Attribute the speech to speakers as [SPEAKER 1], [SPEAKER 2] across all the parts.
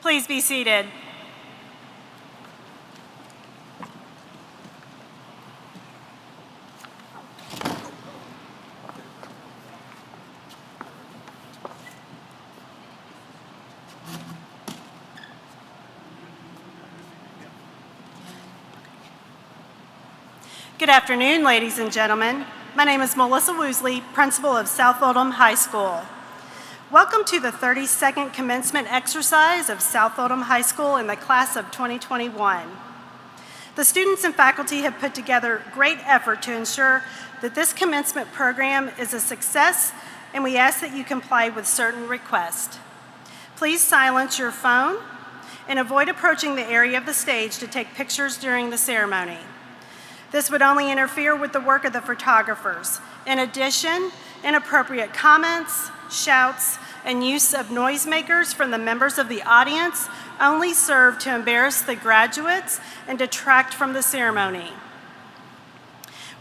[SPEAKER 1] Please be seated. Good afternoon, ladies and gentlemen. My name is Melissa Woosley, principal of South Oldham High School. Welcome to the 32nd commencement exercise of South Oldham High School in the class of 2021. The students and faculty have put together great effort to ensure that this commencement program is a success, and we ask that you comply with certain requests. Please silence your phone and avoid approaching the area of the stage to take pictures during the ceremony. This would only interfere with the work of the photographers. In addition, inappropriate comments, shouts, and use of noisemakers from the members of the audience only serve to embarrass the graduates and detract from the ceremony.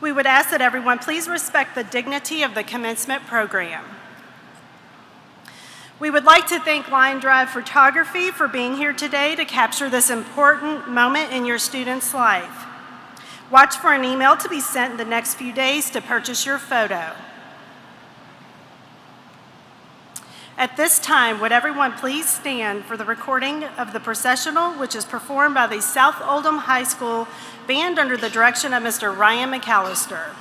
[SPEAKER 1] We would ask that everyone please respect the dignity of the commencement program. We would like to thank Line Drive Photography for being here today to capture this important moment in your student's life. Watch for an email to be sent in the next few days to purchase your photo. At this time, would everyone please stand for the recording of the processional, which is performed by the South Oldham High School Band under the direction of Mr. Ryan McAllister.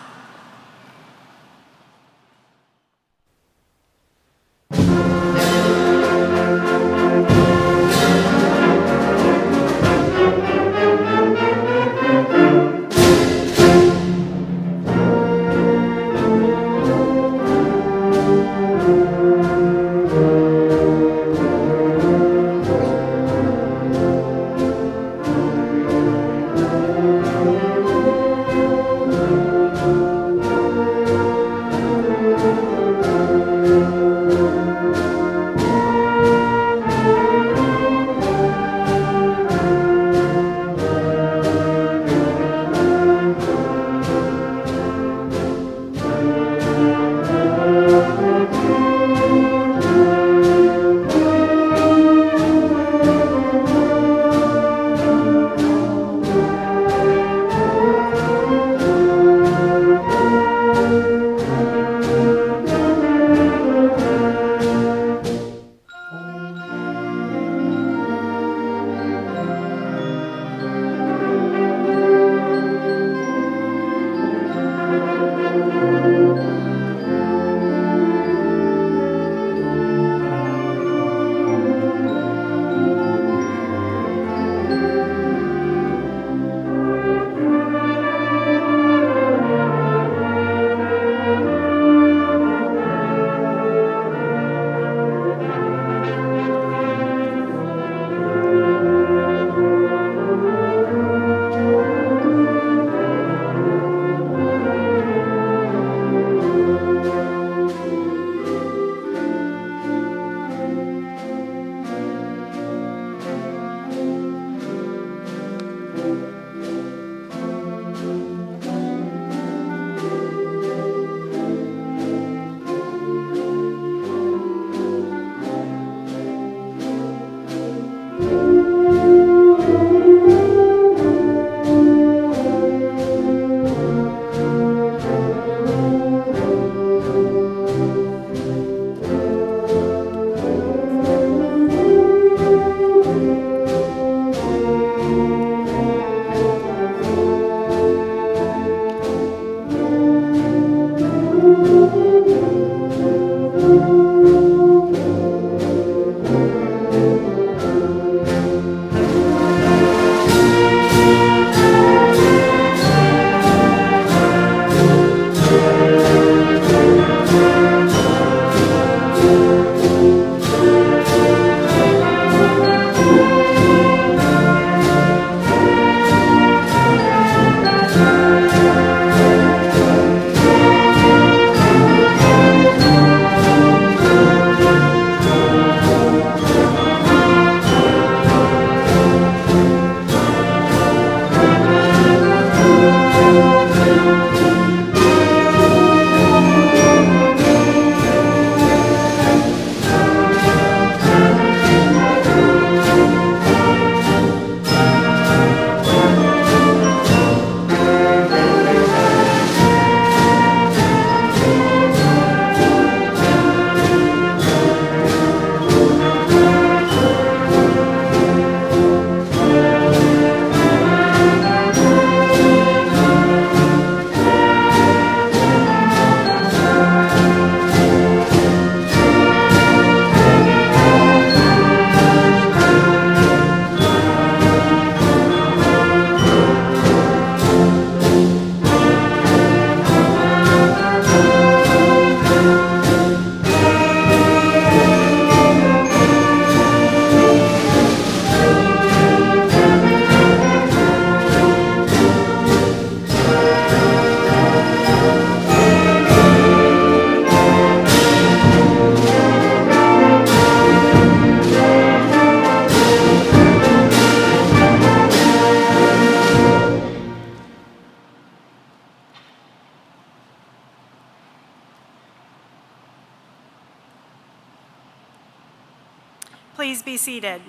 [SPEAKER 1] Please be seated.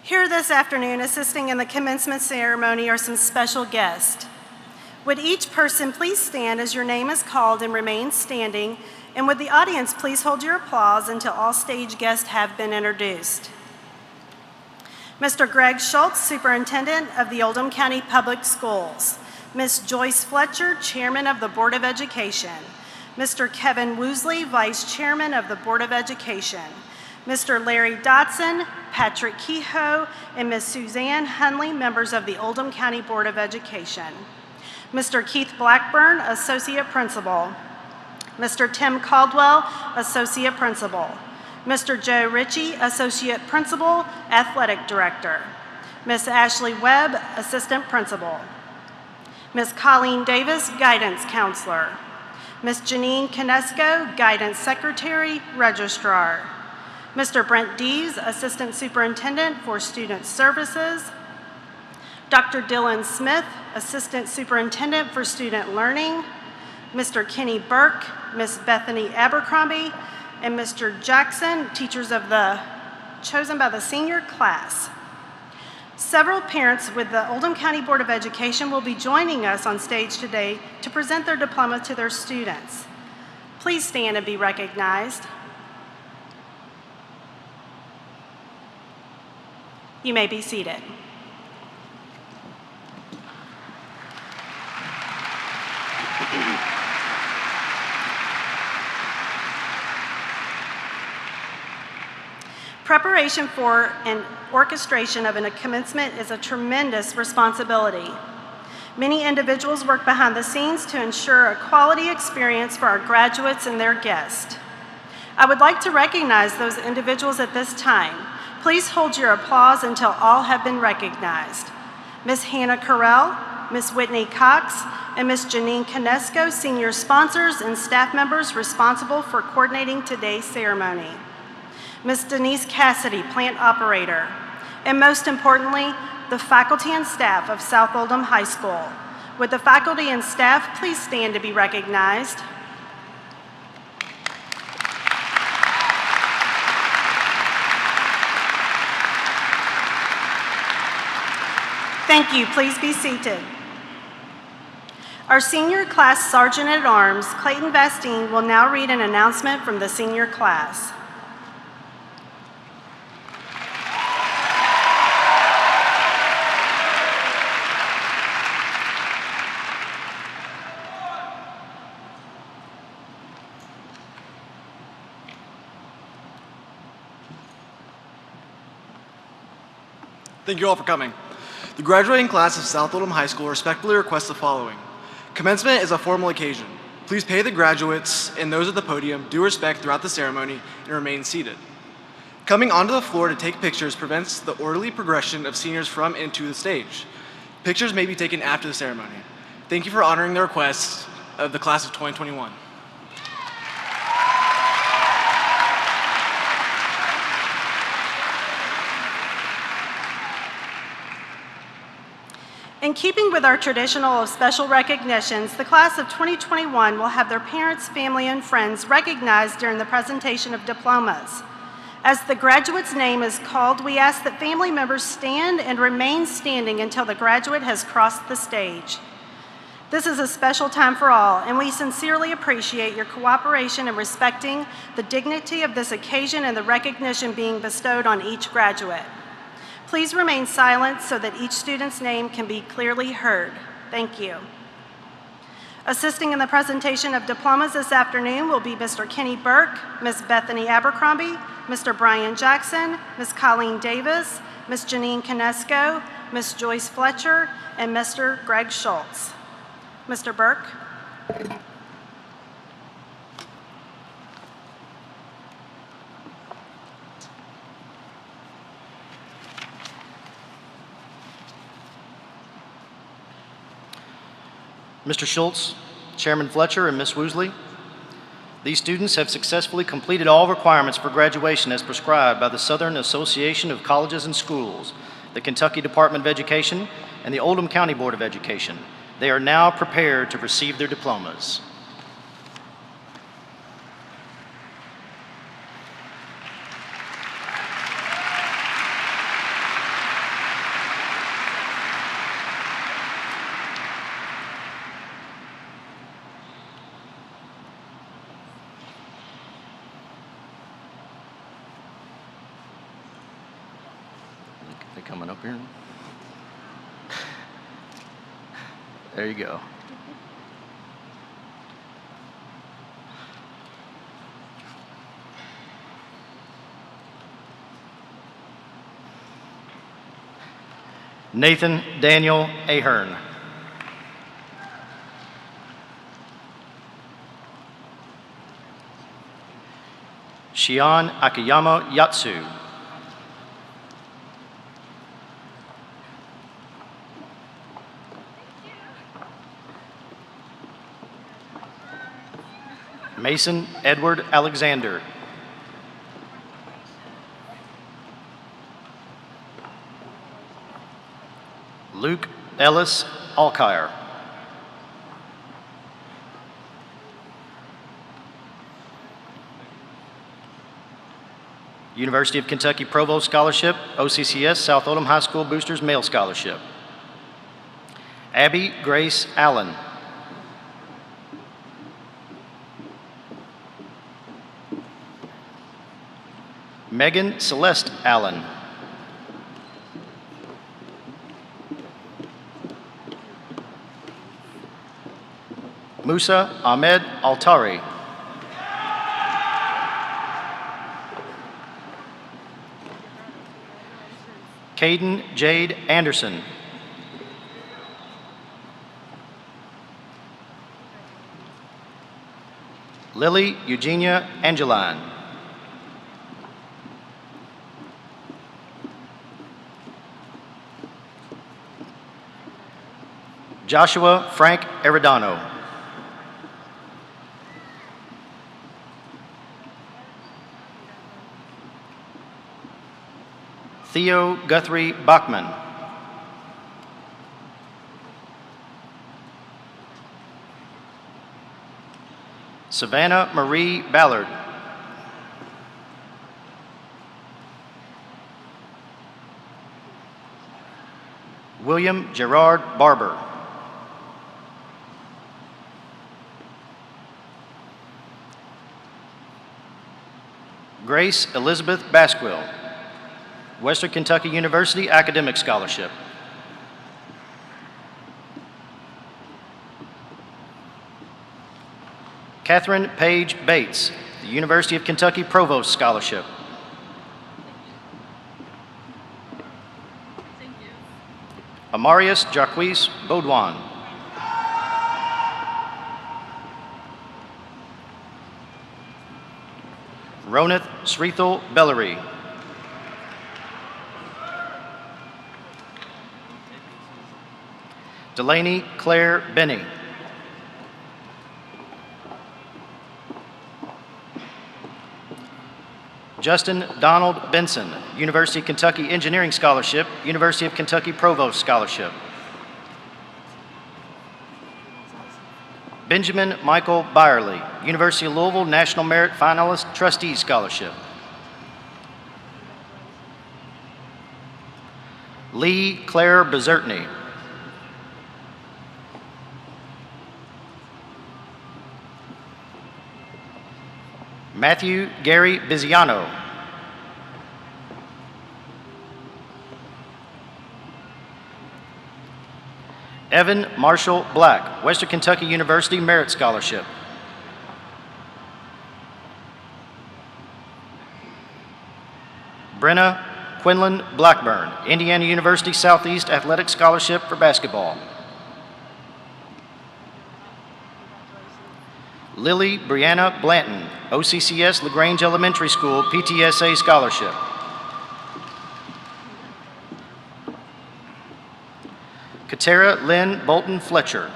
[SPEAKER 1] Here this afternoon, assisting in the commencement ceremony are some special guests. Would each person please stand as your name is called and remain standing, and would the audience please hold your applause until all stage guests have been introduced. Mr. Greg Schultz, Superintendent of the Oldham County Public Schools. Ms. Joyce Fletcher, Chairman of the Board of Education. Mr. Kevin Woosley, Vice Chairman of the Board of Education. Mr. Larry Dotson, Patrick Kehoe, and Ms. Suzanne Hunley, members of the Oldham County Board of Education. Mr. Keith Blackburn, Associate Principal. Mr. Tim Caldwell, Associate Principal. Mr. Joe Ritchie, Associate Principal, Athletic Director. Ms. Ashley Webb, Assistant Principal. Ms. Colleen Davis, Guidance Counselor. Ms. Janine Kinesko, Guidance Secretary, Registrar. Mr. Brent Dees, Assistant Superintendent for Student Services. Dr. Dylan Smith, Assistant Superintendent for Student Learning. Mr. Kenny Burke, Ms. Bethany Abercrombie, and Mr. Jackson, teachers of the chosen by the senior class. Several parents with the Oldham County Board of Education will be joining us on stage today to present their diploma to their students. Please stand and be recognized. You may be seated. Preparation for and orchestration of a commencement is a tremendous responsibility. Many individuals work behind the scenes to ensure a quality experience for our graduates and their guests. I would like to recognize those individuals at this time. Please hold your applause until all have been recognized. Ms. Hannah Carell, Ms. Whitney Cox, and Ms. Janine Kinesko, senior sponsors and staff members responsible for coordinating today's ceremony. Ms. Denise Cassidy, plant operator. And most importantly, the faculty and staff of South Oldham High School. Would the faculty and staff please stand to be recognized? Thank you. Please be seated. Our senior class Sergeant at Arms, Clayton Vastine, will now read an announcement from the senior class.
[SPEAKER 2] Thank you all for coming. The graduating class of South Oldham High School respectfully requests the following. Commencement is a formal occasion. Please pay the graduates and those at the podium due respect throughout the ceremony and remain seated. Coming onto the floor to take pictures prevents the orderly progression of seniors from and to the stage. Pictures may be taken after the ceremony. Thank you for honoring the requests of the class of 2021.
[SPEAKER 1] In keeping with our traditional of special recognitions, the class of 2021 will have their parents, family, and friends recognized during the presentation of diplomas. As the graduate's name is called, we ask that family members stand and remain standing until the graduate has crossed the stage. This is a special time for all, and we sincerely appreciate your cooperation in respecting the dignity of this occasion and the recognition being bestowed on each graduate. Please remain silent so that each student's name can be clearly heard. Thank you. Assisting in the presentation of diplomas this afternoon will be Mr. Kenny Burke, Ms. Bethany Abercrombie, Mr. Brian Jackson, Ms. Colleen Davis, Ms. Janine Kinesko, Ms. Joyce Fletcher, and Mr. Greg Schultz. Mr. Burke.
[SPEAKER 3] Mr. Schultz, Chairman Fletcher, and Ms. Woosley, these students have successfully completed all requirements for graduation as prescribed by the Southern Association of Colleges and Schools, the Kentucky Department of Education, and the Oldham County Board of Education. They are now prepared to receive their diplomas. They coming up here? There you go. Nathan Daniel Ahern. Shion Akiyama Yatsu. Mason Edward Alexander. Luke Ellis Alkire. University of Kentucky Provost Scholarship, OCCS South Oldham High School Boosters Male Scholarship. Abby Grace Allen. Megan Celeste Allen. Musa Ahmed Altari. Caden Jade Anderson. Lily Eugenia Angeline. Joshua Frank Aridano. Theo Guthrie Bachman. Savannah Marie Ballard. William Gerard Barber. Grace Elizabeth Basquill. Western Kentucky University Academic Scholarship. Catherine Page Bates, the University of Kentucky Provost Scholarship. Amarius Jacques Baudouin. Ronath Srithal Bellary. Delaney Claire Benny. Justin Donald Benson, University of Kentucky Engineering Scholarship, University of Kentucky Provost Scholarship. Benjamin Michael Byerly, University of Louisville National Merit Finalist Trustee Scholarship. Lee Claire Bezertney. Matthew Gary Biziano. Evan Marshall Black, Western Kentucky University Merit Scholarship. Brenna Quinlan Blackburn, Indiana University Southeast Athletic Scholarship for basketball. Lily Brianna Blanton, OCCS LaGrange Elementary School PTSA Scholarship. Katera Lynn Bolton Fletcher.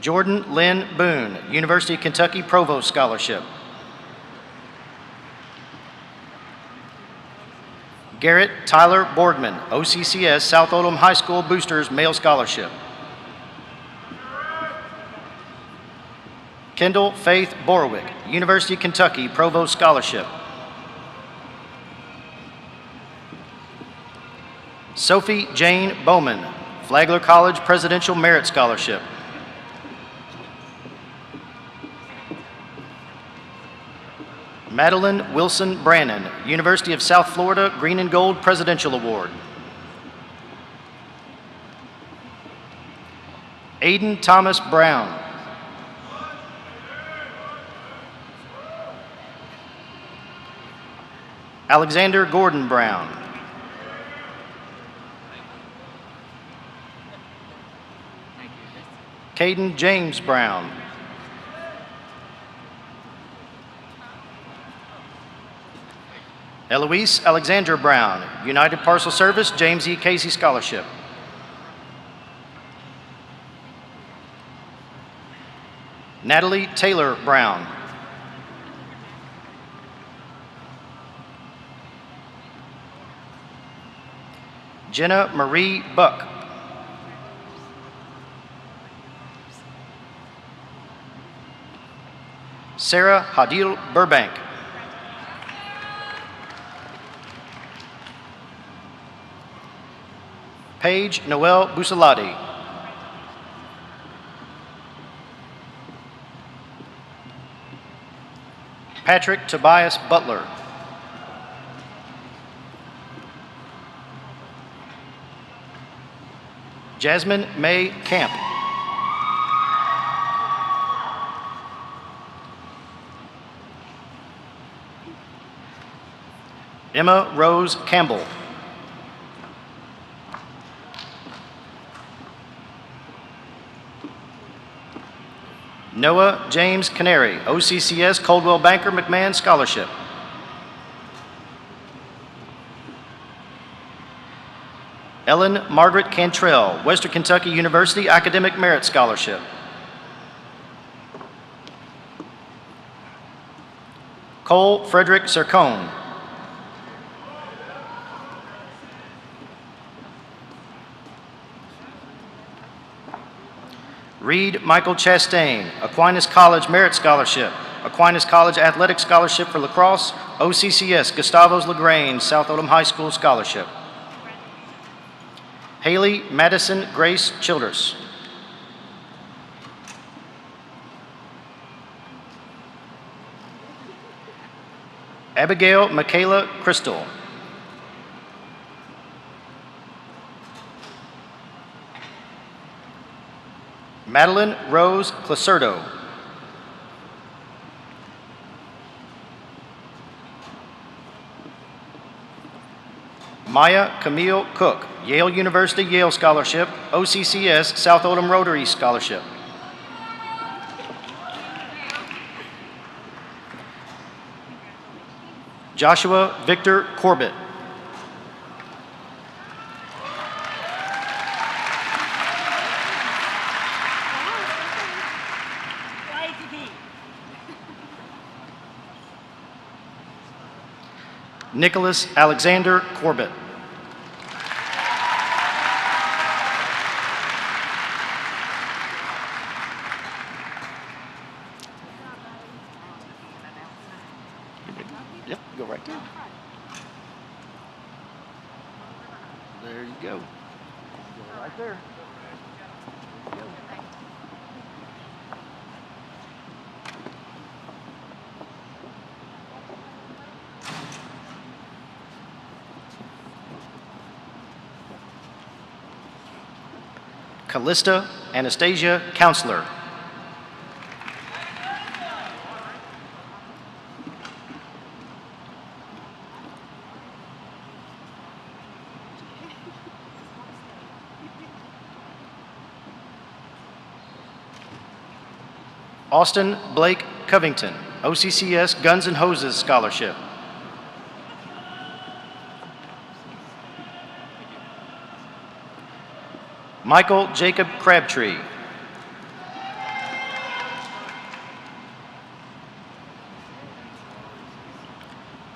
[SPEAKER 3] Jordan Lynn Boone, University of Kentucky Provost Scholarship. Garrett Tyler Borgman, OCCS South Oldham High School Boosters Male Scholarship. Kendall Faith Borowick, University of Kentucky Provost Scholarship. Sophie Jane Bowman, Flagler College Presidential Merit Scholarship. Madeline Wilson Brannon, University of South Florida Green and Gold Presidential Award. Aiden Thomas Brown. Alexander Gordon Brown. Caden James Brown. Eloise Alexandra Brown, United Parcel Service James E. Casey Scholarship. Natalie Taylor Brown. Jenna Marie Buck. Sarah Hadil Burbank. Paige Noel Busalati. Patrick Tobias Butler. Jasmine May Camp. Emma Rose Campbell. Noah James Canary, OCCS Coldwell Banker McMahon Scholarship. Ellen Margaret Cantrell, Western Kentucky University Academic Merit Scholarship. Cole Frederick Sercone. Reed Michael Chastain, Aquinas College Merit Scholarship, Aquinas College Athletic Scholarship for Lacrosse, OCCS Gustavos LaGrange South Oldham High School Scholarship. Haley Madison Grace Childress. Abigail Michaela Crystal. Madeline Rose Placerdo. Maya Camille Cook, Yale University Yale Scholarship, OCCS South Oldham Rotary Scholarship. Joshua Victor Corbett. Nicholas Alexander Corbett. Yep, go right there. There you go. Go right there. Callista Anastasia Counselor. Austin Blake Covington, OCCS Guns and Hoses Scholarship. Michael Jacob Crabtree.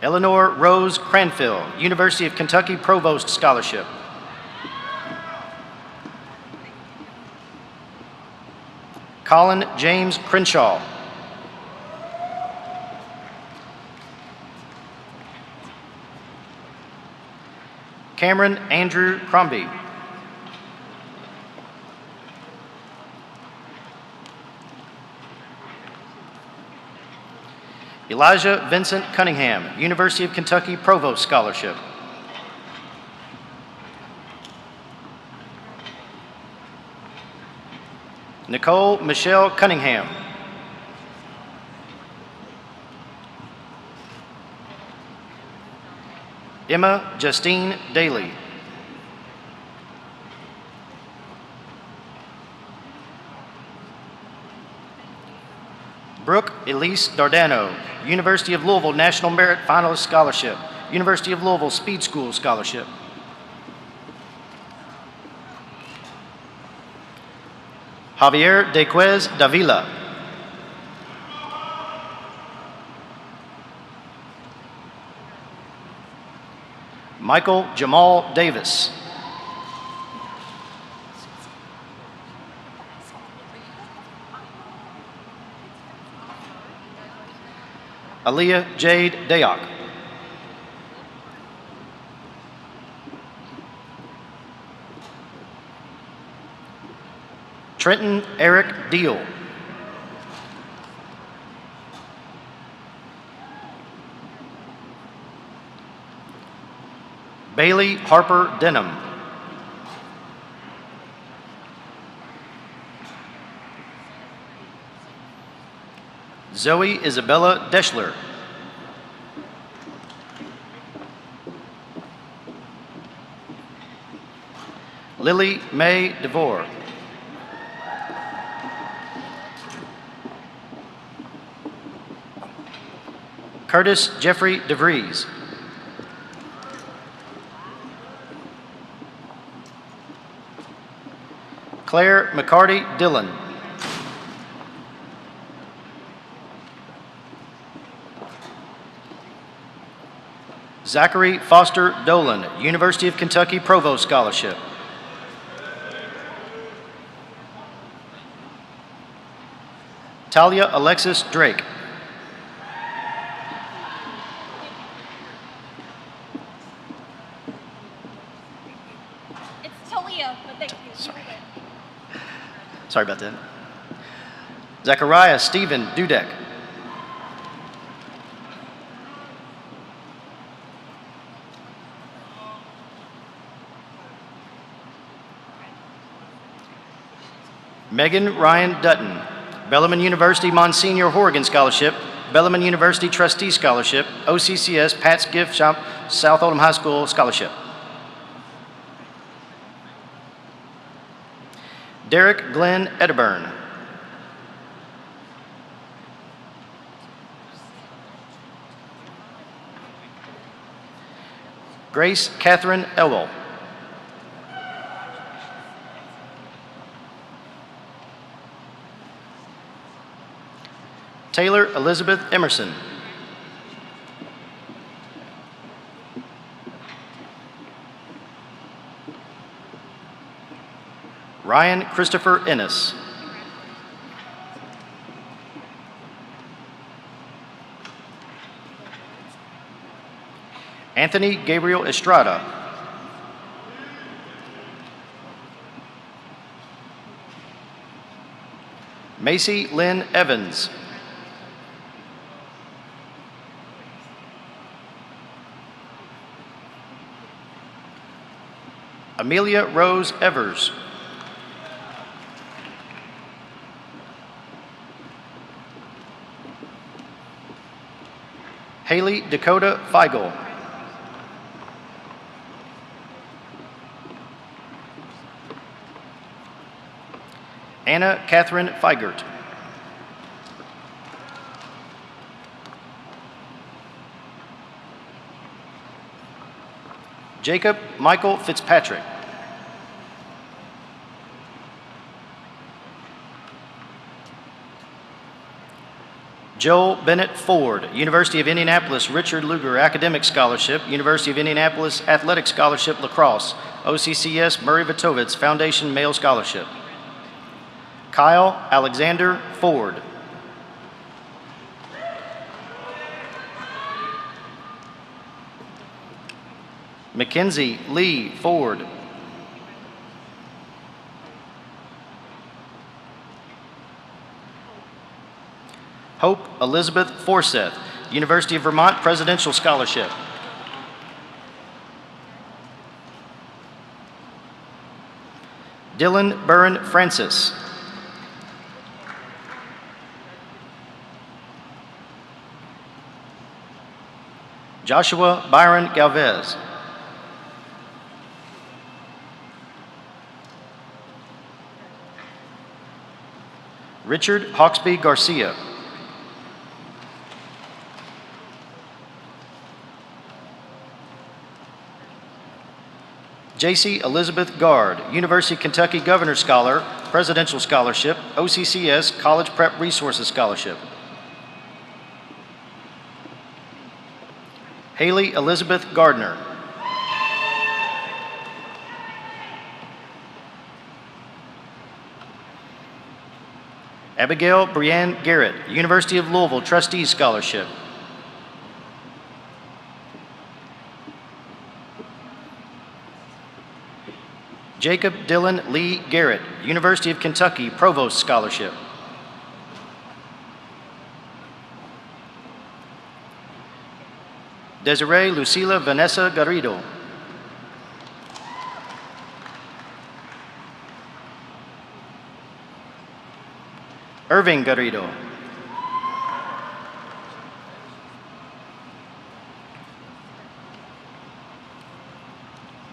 [SPEAKER 3] Eleanor Rose Cranfield, University of Kentucky Provost Scholarship. Colin James Crenshaw. Cameron Andrew Crombie. Elijah Vincent Cunningham, University of Kentucky Provost Scholarship. Nicole Michelle Cunningham. Emma Justine Daly. Brooke Elise Dardano, University of Louisville National Merit Finalist Scholarship, University of Louisville Speed School Scholarship. Javier Dequez Davila. Michael Jamal Davis. Aaliyah Jade Dayak. Trenton Eric Deal. Bailey Harper Denham. Zoe Isabella Deschler. Lily Mae DeVore. Curtis Jeffrey DeVries. Claire McCarty Dillon. Zachary Foster Dolan, University of Kentucky Provost Scholarship. Talia Alexis Drake.
[SPEAKER 4] It's Talia, but thank you.
[SPEAKER 3] Sorry about that. Zachariah Stephen Dudek. Megan Ryan Dutton, Bellarmine University Monsignor Horrigan Scholarship, Bellarmine University Trustee Scholarship, OCCS Pat's Gift Shop South Oldham High School Scholarship. Derek Glenn Edderburn. Grace Catherine Elwell. Taylor Elizabeth Emerson. Ryan Christopher Ennis. Anthony Gabriel Estrada. Macy Lynn Evans. Amelia Rose Evers. Haley Dakota Feigl. Anna Catherine Feigert. Jacob Michael Fitzpatrick. Joel Bennett Ford, University of Indianapolis Richard Lugar Academic Scholarship, University of Indianapolis Athletic Scholarship Lacrosse, OCCS Murray Vitovitz Foundation Male Scholarship. Kyle Alexander Ford. Mackenzie Lee Ford. Hope Elizabeth Forseth, University of Vermont Presidential Scholarship. Dylan Burren Francis. Joshua Byron Galvez. Richard Hawksby Garcia. J.C. Elizabeth Gard, University of Kentucky Governor Scholar, Presidential Scholarship, OCCS College Prep Resources Scholarship. Haley Elizabeth Gardner. Abigail Brianne Garrett, University of Louisville Trustees Scholarship. Jacob Dylan Lee Garrett, University of Kentucky Provost Scholarship. Desiree Lucila Vanessa Garrido. Irving Garrido.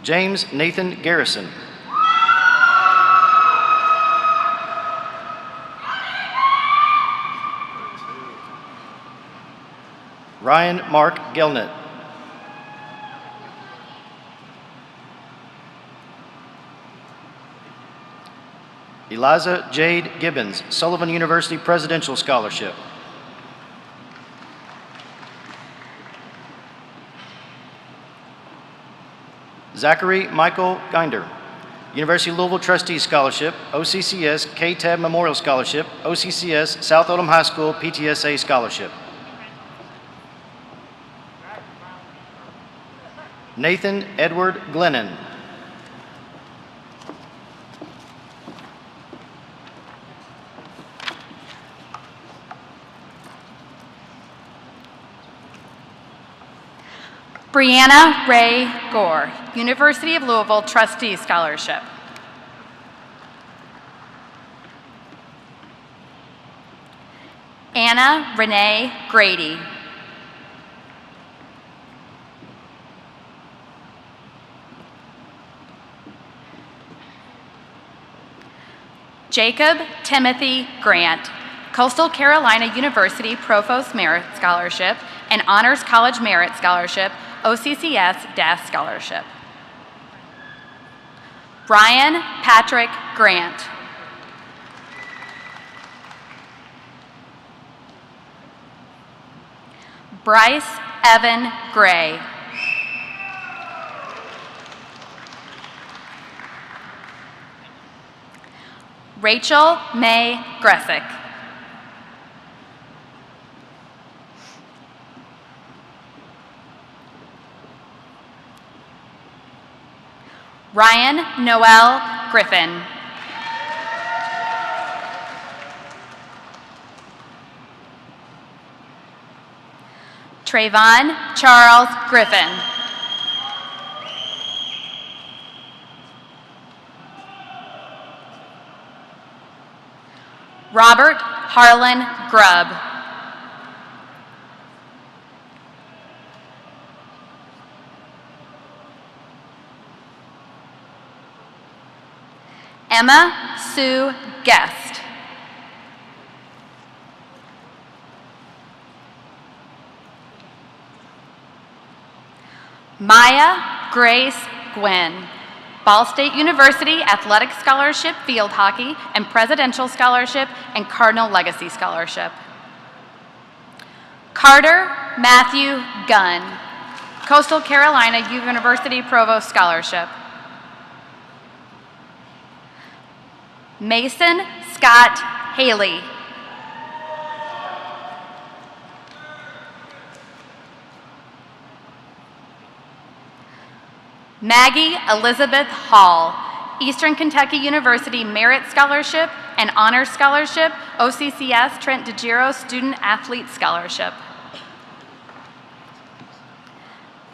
[SPEAKER 3] James Nathan Garrison. Ryan Mark Gelnett. Eliza Jade Gibbons, Sullivan University Presidential Scholarship. Zachary Michael Ginder, University of Louisville Trustees Scholarship, OCCS K-TAB Memorial Scholarship, OCCS South Odom High School PTSA Scholarship. Nathan Edward Glennon.
[SPEAKER 4] Brianna Ray Gore, University of Louisville Trustees Scholarship. Anna Renee Grady. Jacob Timothy Grant, Coastal Carolina University Provost Merit Scholarship and Honors College Merit Scholarship, OCCS DAS Scholarship. Ryan Patrick Grant. Bryce Evan Gray. Rachel May Gressick. Ryan Noel Griffin. Trayvon Charles Griffin. Robert Harlan Grubb. Emma Sue Guest. Maya Grace Gwynn, Ball State University Athletic Scholarship Field Hockey and Presidential Scholarship and Cardinal Legacy Scholarship. Carter Matthew Gunn, Coastal Carolina University Provost Scholarship. Mason Scott Haley. Maggie Elizabeth Hall, Eastern Kentucky University Merit Scholarship and Honors Scholarship, OCCS Trent DeGiro Student Athlete Scholarship.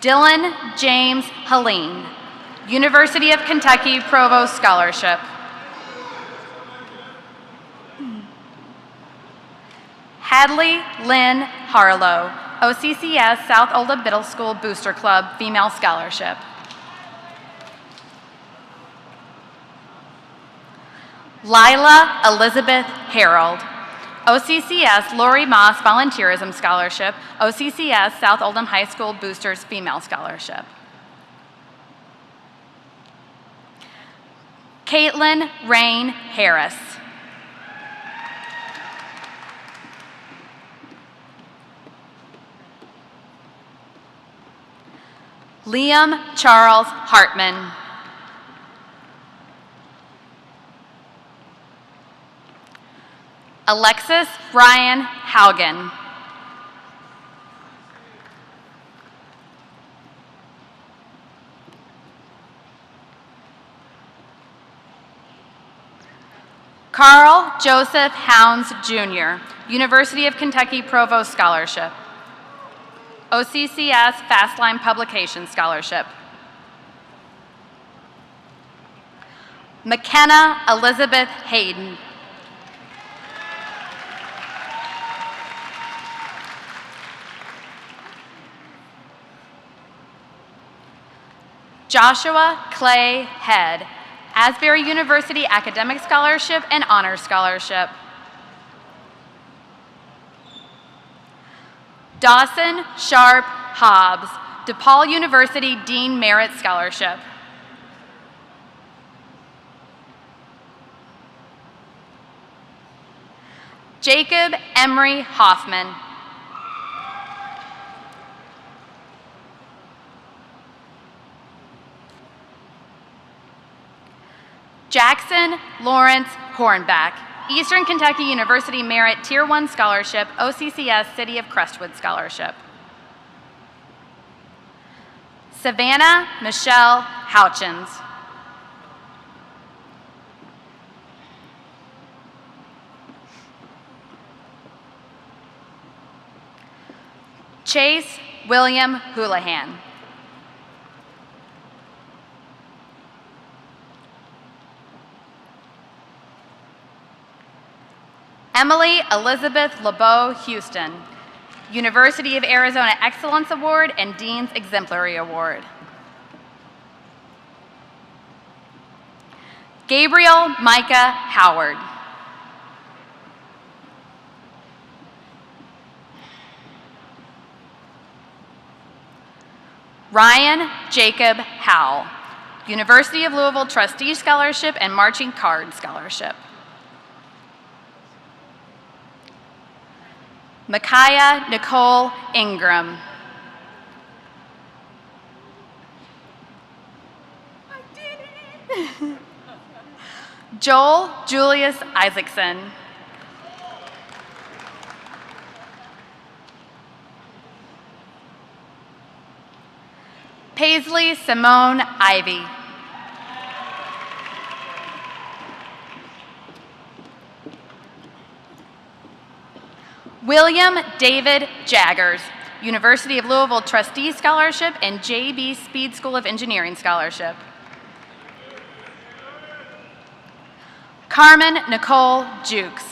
[SPEAKER 4] Dylan James Helene, University of Kentucky Provost Scholarship. Hadley Lynn Harlow, OCCS South Oldham Middle School Booster Club Female Scholarship. Lila Elizabeth Harold, OCCS Lori Moss Volunteerism Scholarship, OCCS South Oldham High School Boosters Female Scholarship. Caitlin Rain Harris. Liam Charles Hartman. Alexis Ryan Haugen. Carl Joseph Hounds Jr., University of Kentucky Provost Scholarship. OCCS Fastline Publication Scholarship. McKenna Elizabeth Hayden. Joshua Clay Head, Asbury University Academic Scholarship and Honors Scholarship. Dawson Sharp Hobbs, DePaul University Dean Merit Scholarship. Jacob Emery Hoffman. Jackson Lawrence Hornback, Eastern Kentucky University Merit Tier 1 Scholarship, OCCS City of Crestwood Scholarship. Savannah Michelle Houchins. Chase William Houlihan. Emily Elizabeth LeBeau Houston, University of Arizona Excellence Award and Dean's Exemplary Award. Gabriel Micah Howard. Ryan Jacob Howell, University of Louisville Trustee Scholarship and Marching Card Scholarship. Micaiah Nicole Ingram. I did it! Joel Julius Isaacson. Paisley Simone Ivy. William David Jaggers, University of Louisville Trustee Scholarship and J.B. Speed School of Engineering Scholarship. Carmen Nicole Jukes.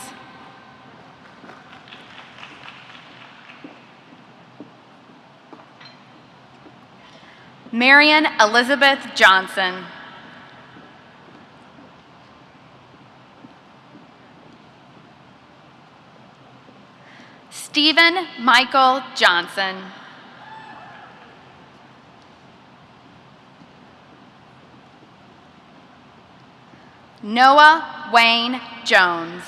[SPEAKER 4] Marion Elizabeth Johnson. Stephen Michael Johnson. Noah Wayne Jones.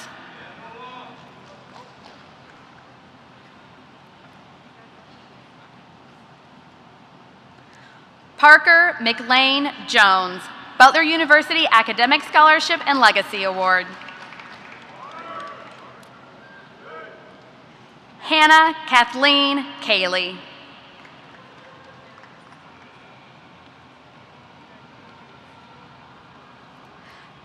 [SPEAKER 4] Parker McLean Jones, Butler University Academic Scholarship and Legacy Award. Hannah Kathleen Cayley.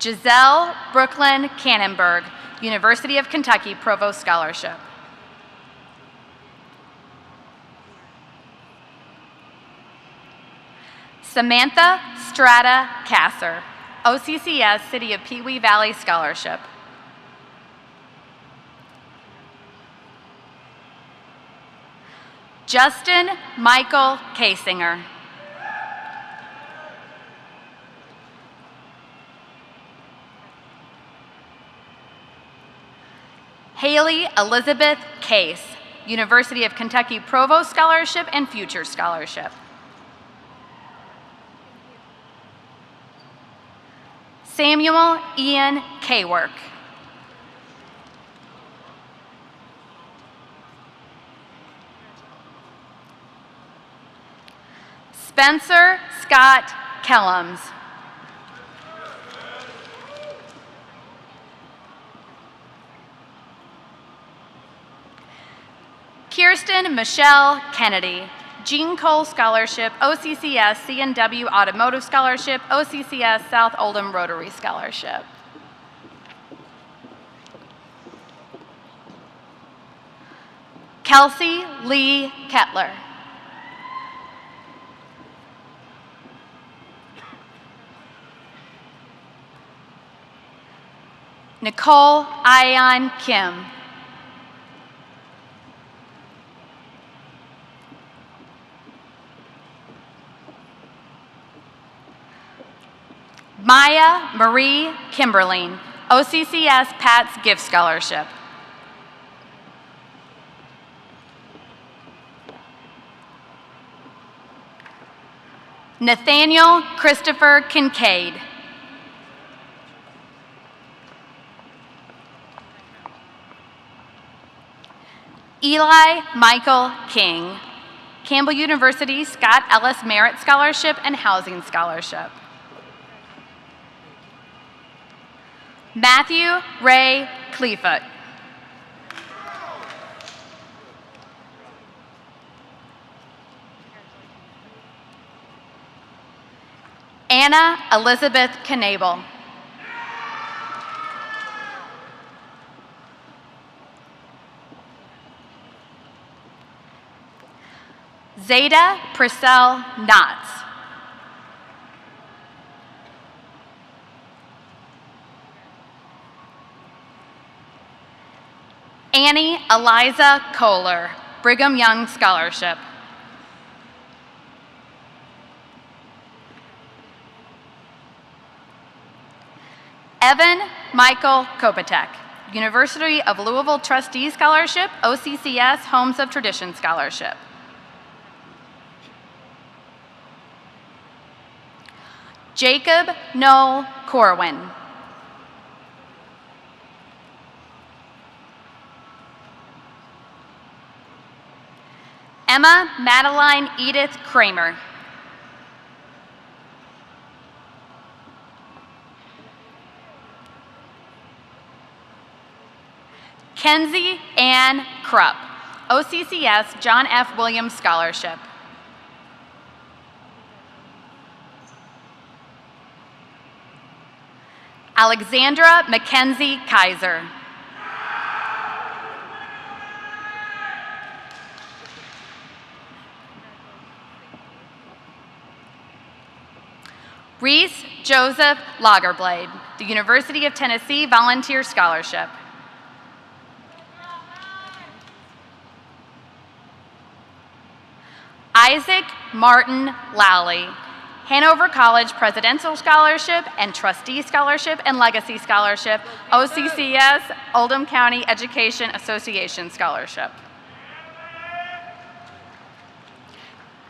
[SPEAKER 4] Giselle Brooklyn Cannonberg, University of Kentucky Provost Scholarship. Samantha Strata Kasser, OCCS City of Pee Wee Valley Scholarship. Justin Michael Kasinger. Haley Elizabeth Case, University of Kentucky Provost Scholarship and Future Scholarship. Samuel Ian Kaywork. Spencer Scott Kellums. Kirsten Michelle Kennedy, Jean Cole Scholarship, OCCS C&W Automotive Scholarship, OCCS South Oldham Rotary Scholarship. Kelsey Lee Kettler. Nicole Ayan Kim. Maya Marie Kimberling, OCCS Pat's Gift Scholarship. Nathaniel Christopher Kincaid. Eli Michael King, Campbell University Scott Ellis Merit Scholarship and Housing Scholarship. Matthew Ray Cleafoot. Anna Elizabeth Knabel. Zeta Purcell Knotts. Annie Eliza Kohler, Brigham Young Scholarship. Evan Michael Kopatek, University of Louisville Trustee Scholarship, OCCS Homes of Tradition Scholarship. Jacob Noel Corwin. Emma Madeline Edith Kramer. Kenzie Ann Krupp, OCCS John F. Williams Scholarship. Alexandra Mackenzie Kaiser. Reese Joseph Lagerblade, the University of Tennessee Volunteer Scholarship. Isaac Martin Lally, Hanover College Presidential Scholarship and Trustee Scholarship and Legacy Scholarship, OCCS Oldham County Education Association Scholarship.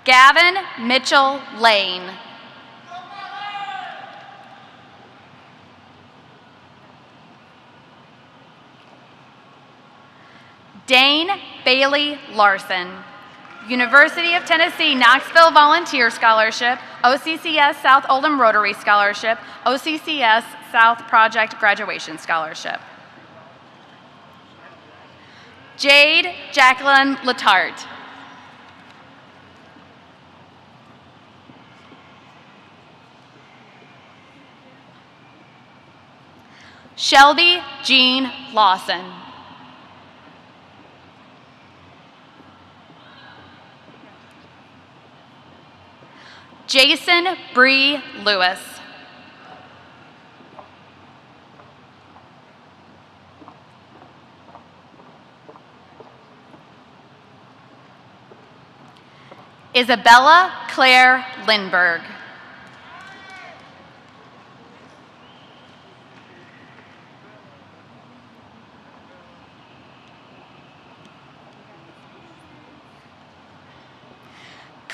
[SPEAKER 4] Gavin Mitchell Lane. Dane Bailey Larson, University of Tennessee Knoxville Volunteer Scholarship, OCCS South Oldham Rotary Scholarship, OCCS South Project Graduation Scholarship. Jade Jacqueline Latarte. Shelby Jean Lawson. Jason Bree Lewis. Isabella Claire Lindberg.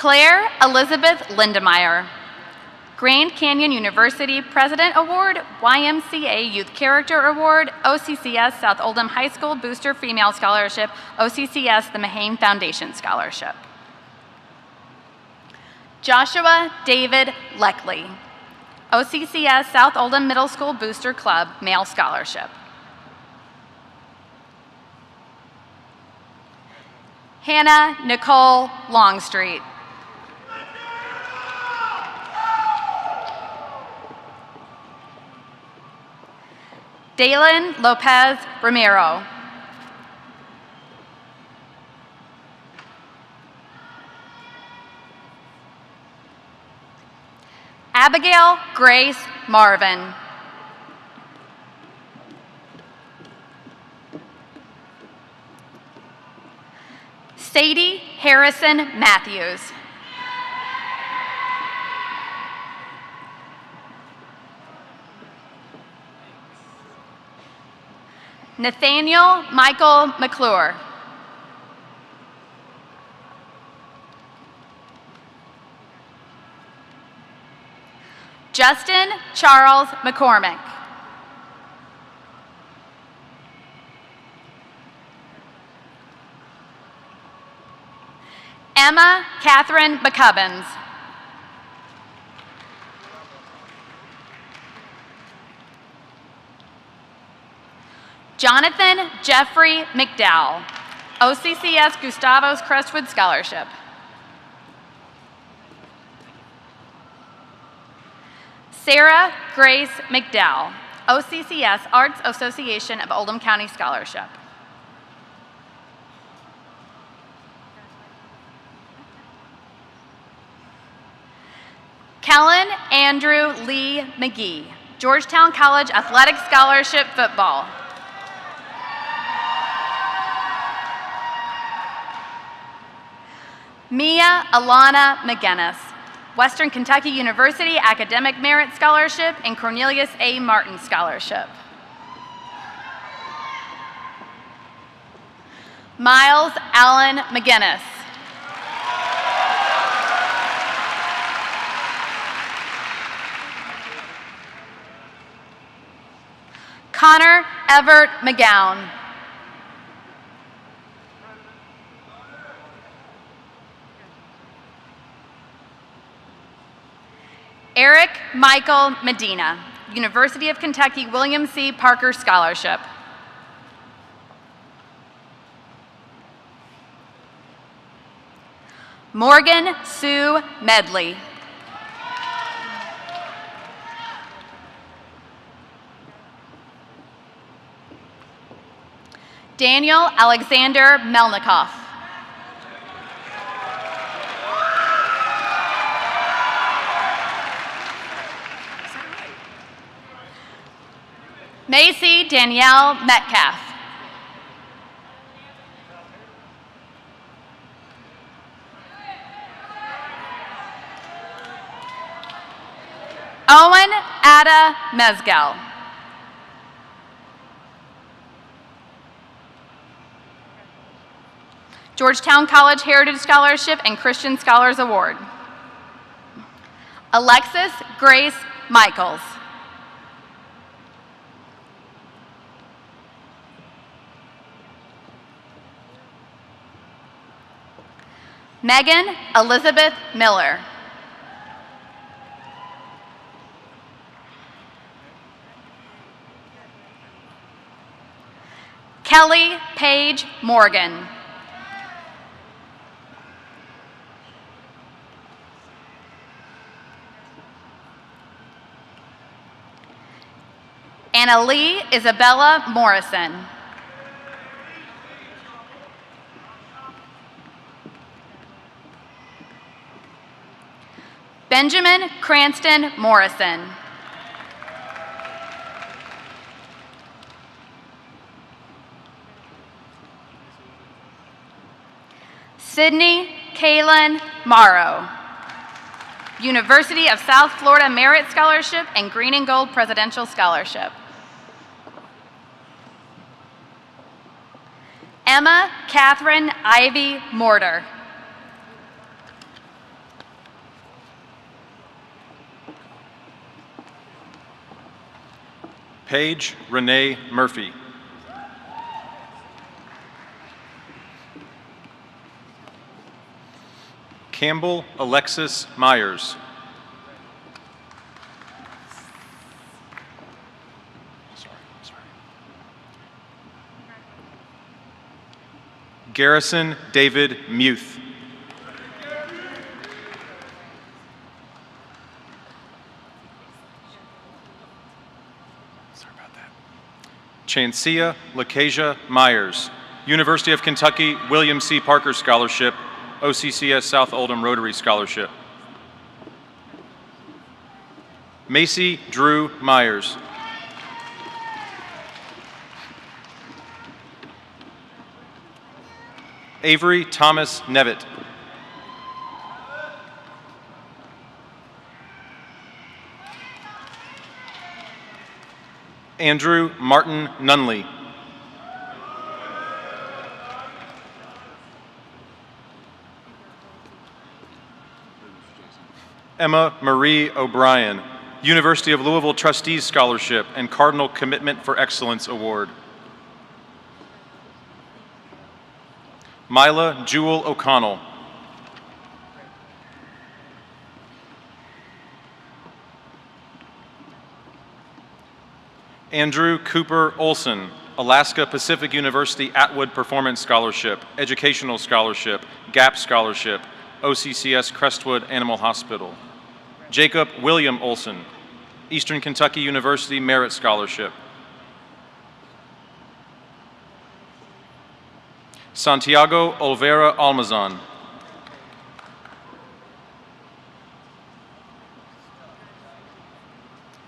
[SPEAKER 4] Claire Elizabeth Lindemeyer. Grand Canyon University President Award, YMCA Youth Character Award, OCCS South Oldham High School Booster Female Scholarship, OCCS the Mahane Foundation Scholarship. Joshua David Leckley. OCCS South Oldham Middle School Booster Club Male Scholarship. Hannah Nicole Longstreet. Dalen Lopez Romero. Abigail Grace Marvin. Sadie Harrison Matthews. Nathaniel Michael McClure. Justin Charles McCormick. Emma Catherine McCubbins. Jonathan Jeffrey McDowell, OCCS Gustavus Crestwood Scholarship. Sarah Grace McDowell, OCCS Arts Association of Oldham County Scholarship. Kellen Andrew Lee McGee, Georgetown College Athletic Scholarship Football. Mia Alana McGinnis, Western Kentucky University Academic Merit Scholarship and Cornelius A. Martin Scholarship. Miles Allen McGinnis. Connor Everett McGowan. Eric Michael Medina, University of Kentucky William C. Parker Scholarship. Morgan Sue Medley. Daniel Alexander Melnikoff. Macy Danielle Metcalf. Owen Ada Mezgel. Georgetown College Heritage Scholarship and Christian Scholars Award. Alexis Grace Michaels. Megan Elizabeth Miller. Kelly Paige Morgan. Annalee Isabella Morrison. Benjamin Cranston Morrison. Sydney Kaylin Morrow. University of South Florida Merit Scholarship and Green and Gold Presidential Scholarship. Emma Catherine Ivy Mortar.
[SPEAKER 5] Paige Renee Murphy. Campbell Alexis Myers. Garrison David Muth. Chancia Lacasia Myers, University of Kentucky William C. Parker Scholarship, OCCS South Oldham Rotary Scholarship. Macy Drew Myers. Avery Thomas Nevitt. Andrew Martin Nunley. Emma Marie O'Brien, University of Louisville Trustees Scholarship and Cardinal Commitment for Excellence Award. Mila Jewel O'Connell. Andrew Cooper Olson, Alaska Pacific University Atwood Performance Scholarship, Educational Scholarship, GAP Scholarship, OCCS Crestwood Animal Hospital. Jacob William Olson, Eastern Kentucky University Merit Scholarship. Santiago Olvera Almazan.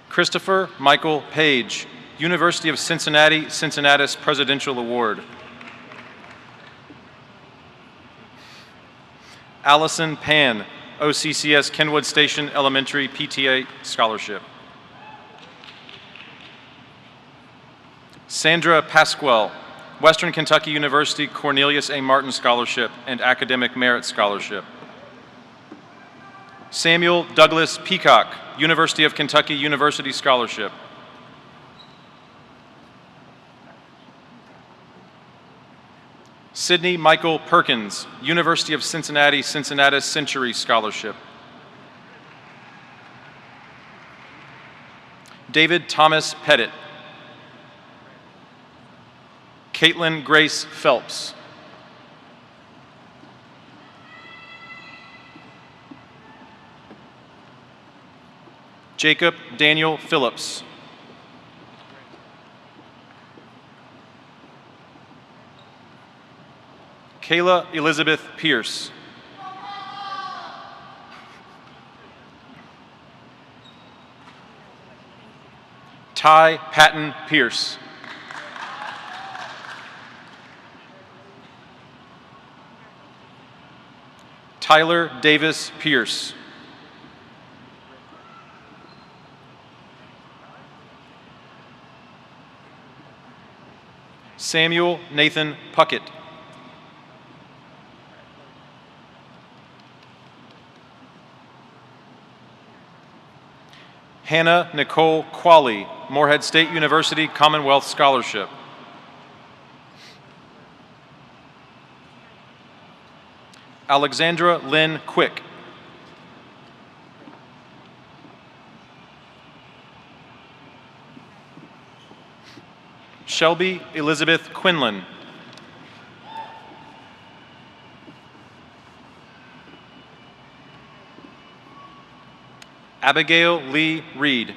[SPEAKER 5] Christopher Michael Page, University of Cincinnati Cincinnatus Presidential Award. Allison Pan, OCCS Kenwood Station Elementary PTA Scholarship. Sandra Pasquale, Western Kentucky University Cornelius A. Martin Scholarship and Academic Merit Scholarship. Samuel Douglas Peacock, University of Kentucky University Scholarship. Sidney Michael Perkins, University of Cincinnati Cincinnatus Century Scholarship. David Thomas Pettit. Caitlin Grace Phelps. Jacob Daniel Phillips. Kayla Elizabeth Pierce. Ty Patton Pierce. Tyler Davis Pierce. Samuel Nathan Puckett. Hannah Nicole Qualley, Morehead State University Commonwealth Scholarship. Alexandra Lynn Quick. Shelby Elizabeth Quinlan. Abigail Lee Reed.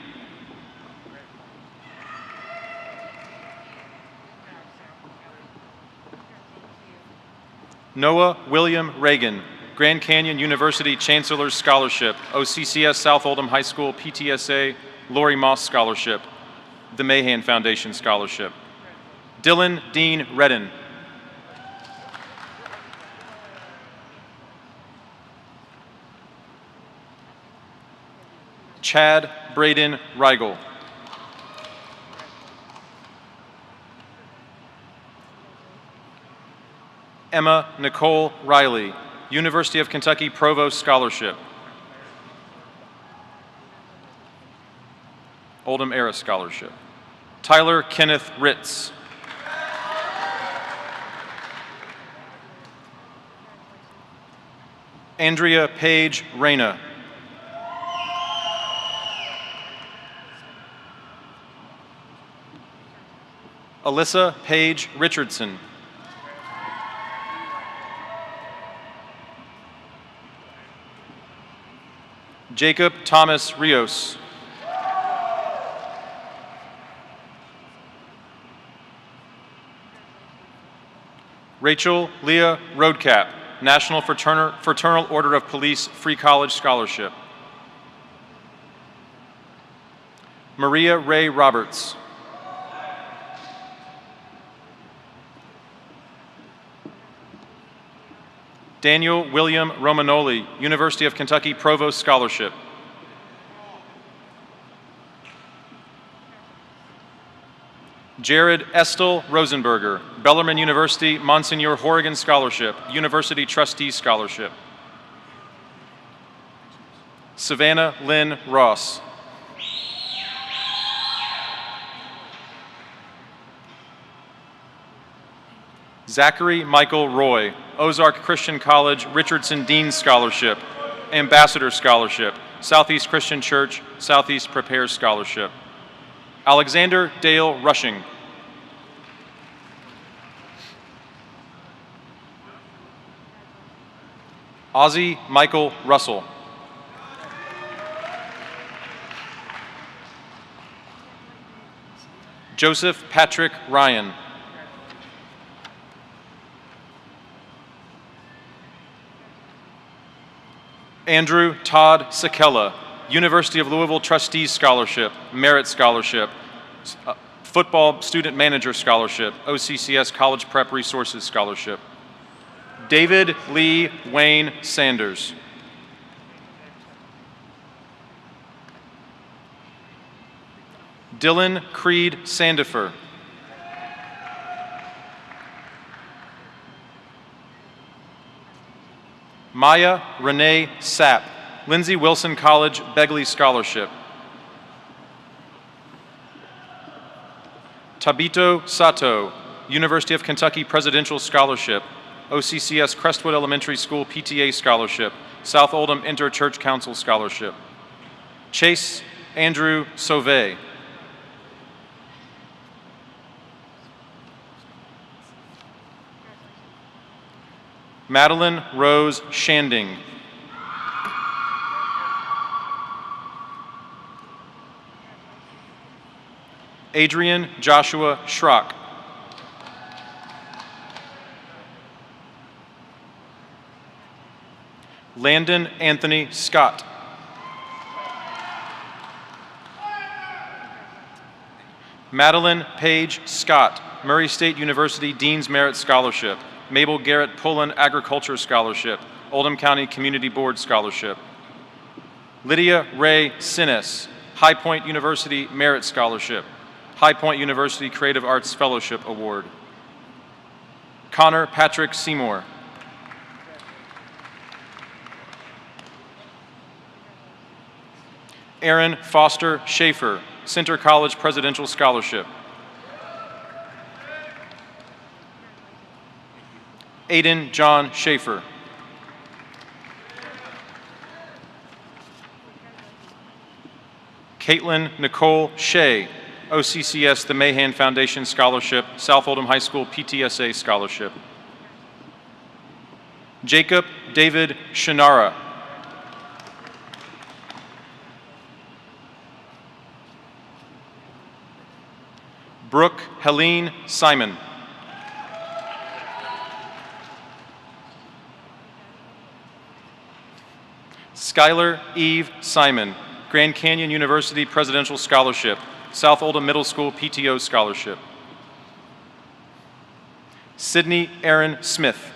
[SPEAKER 5] Noah William Reagan, Grand Canyon University Chancellor's Scholarship, OCCS South Oldham High School PTSA Lori Moss Scholarship, the Mahan Foundation Scholarship. Dylan Dean Redden. Chad Braden Rigel. Emma Nicole Riley, University of Kentucky Provost Scholarship. Oldham Era Scholarship. Tyler Kenneth Ritz. Andrea Paige Reyna. Alyssa Paige Richardson. Jacob Thomas Rios. Rachel Leah Roadcap, National Fraternal Order of Police Free College Scholarship. Maria Ray Roberts. Daniel William Romanoli, University of Kentucky Provost Scholarship. Jared Estel Rosenberger, Bellarmine University Monsignor Horrigan Scholarship, University Trustee Scholarship. Savannah Lynn Ross. Zachary Michael Roy, Ozark Christian College Richardson Dean Scholarship, Ambassador Scholarship, Southeast Christian Church Southeast Prepares Scholarship. Alexander Dale Rushing. Ozzie Michael Russell. Joseph Patrick Ryan. Andrew Todd Sakella, University of Louisville Trustees Scholarship, Merit Scholarship, Football Student Manager Scholarship, OCCS College Prep Resources Scholarship. David Lee Wayne Sanders. Dylan Creed Sandifer. Maya Renee Sapp, Lindsey Wilson College Begley Scholarship. Tabito Sato, University of Kentucky Presidential Scholarship, OCCS Crestwood Elementary School PTA Scholarship, South Oldham Inter-Church Council Scholarship. Chase Andrew Sauvé. Madeline Rose Shanding. Adrian Joshua Schrock. Landon Anthony Scott. Madeline Page Scott, Murray State University Dean's Merit Scholarship, Mabel Garrett Pullen Agriculture Scholarship, Oldham County Community Board Scholarship. Lydia Ray Sinnes, High Point University Merit Scholarship, High Point University Creative Arts Fellowship Award. Connor Patrick Seymour. Aaron Foster Schaefer, Center College Presidential Scholarship. Aiden John Schaefer. Caitlin Nicole Shea, OCCS The Mahan Foundation Scholarship, South Oldham High School PTSA Scholarship. Jacob David Shinara. Brooke Helene Simon. Skylar Eve Simon, Grand Canyon University Presidential Scholarship, South Oldham Middle School PTO Scholarship. Sydney Aaron Smith.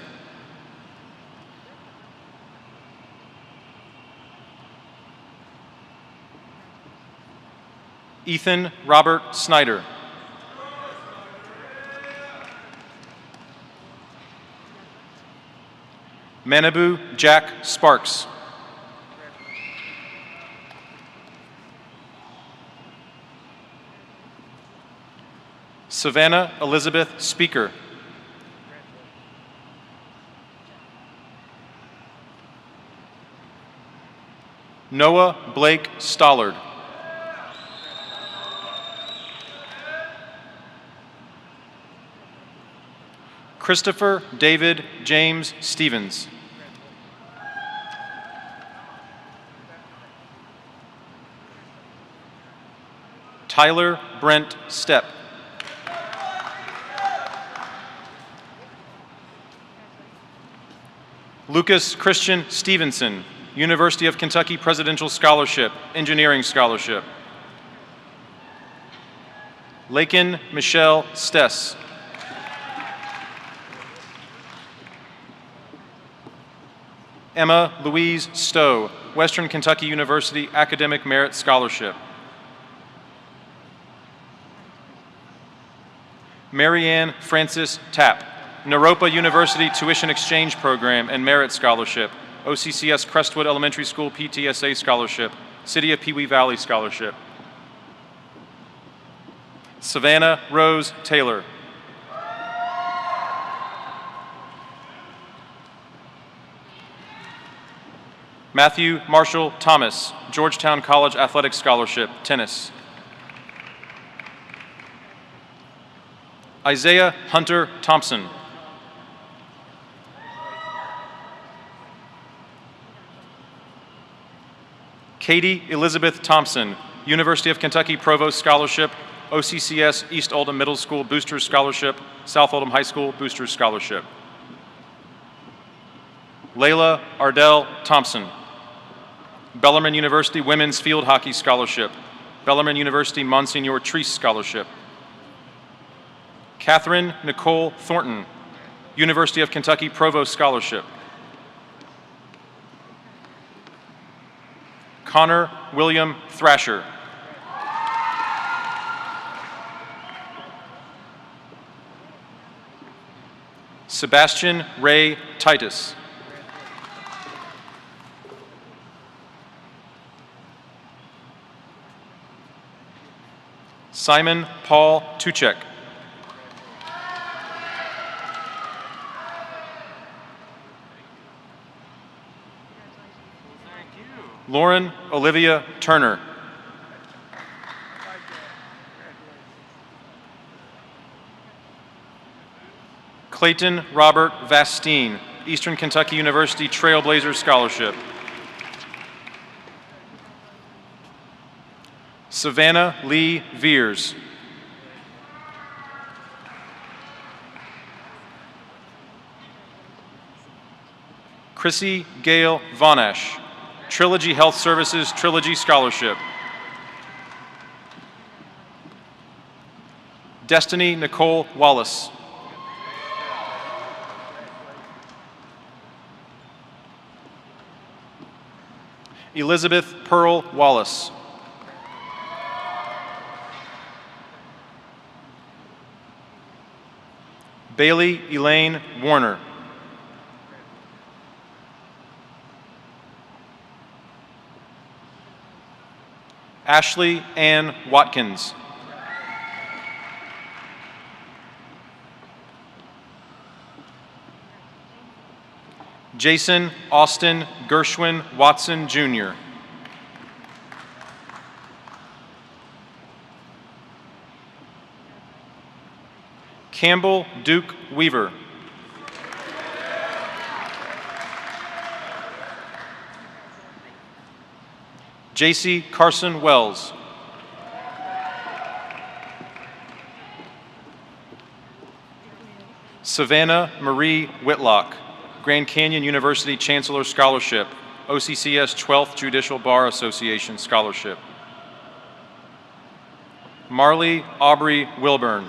[SPEAKER 5] Ethan Robert Snyder. Manabu Jack Sparks. Savannah Elizabeth Speaker. Noah Blake Stollard. Christopher David James Stevens. Tyler Brent Stepp. Lucas Christian Stevenson, University of Kentucky Presidential Scholarship, Engineering Scholarship. Lakin Michelle Stess. Emma Louise Stowe, Western Kentucky University Academic Merit Scholarship. Marianne Francis Tapp, Naropa University Tuition Exchange Program and Merit Scholarship, OCCS Crestwood Elementary School PTSA Scholarship, City of Pewee Valley Scholarship. Savannah Rose Taylor. Matthew Marshall Thomas, Georgetown College Athletic Scholarship, Tennis. Isaiah Hunter Thompson. Katie Elizabeth Thompson, University of Kentucky Provost Scholarship, OCCS East Oldham Middle School Boosters Scholarship, South Oldham High School Boosters Scholarship. Layla Ardell Thompson. Bellarmine University Women's Field Hockey Scholarship, Bellarmine University Monsignor Treese Scholarship. Catherine Nicole Thornton, University of Kentucky Provost Scholarship. Connor William Thrasher. Sebastian Ray Titus. Simon Paul Tuchek. Lauren Olivia Turner. Clayton Robert Vastine, Eastern Kentucky University Trailblazer Scholarship. Savannah Lee Veers. Chrissy Gail Vonash, Trilogy Health Services Trilogy Scholarship. Destiny Nicole Wallace. Elizabeth Pearl Wallace. Bailey Elaine Warner. Ashley Ann Watkins. Jason Austin Gershwin Watson, Jr. Campbell Duke Weaver. JC Carson Wells. Savannah Marie Whitlock, Grand Canyon University Chancellor Scholarship, OCCS 12th Judicial Bar Association Scholarship. Marley Aubrey Wilburn.